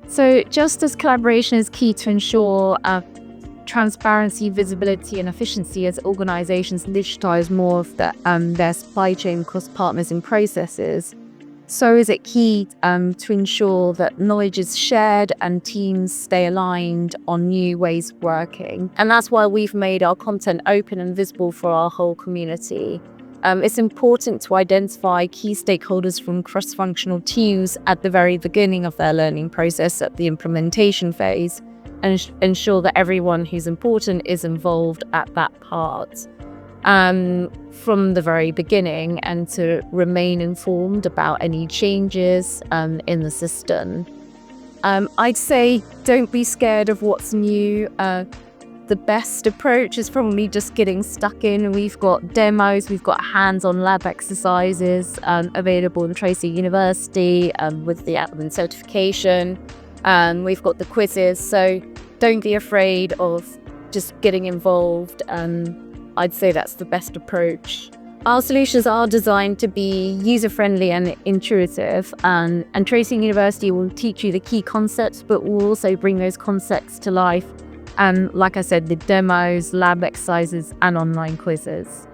So just as collaboration is key to ensure transparency, visibility, and efficiency as organizations digitize more of their supply chain across partners and processes, so is it key to ensure that knowledge is shared and teams stay aligned on new ways of working. And that's why we've made our content open and visible for our whole community. It's important to identify key stakeholders from cross-functional teams at the very beginning of their learning process at the implementation phase, and ensure that everyone who's important is involved at that part from the very beginning, and to remain informed about any changes in the system. I'd say don't be scared of what's new. The best approach is probably just getting stuck in. We've got demos, we've got hands-on lab exercises available in TraceLink University with the admin certification. We've got the quizzes, so don't be afraid of just getting involved. I'd say that's the best approach. Our solutions are designed to be user-friendly and intuitive, and TraceLink University will teach you the key concepts, but will also bring those concepts to life. And like I said, the demos, lab exercises, and online quizzes.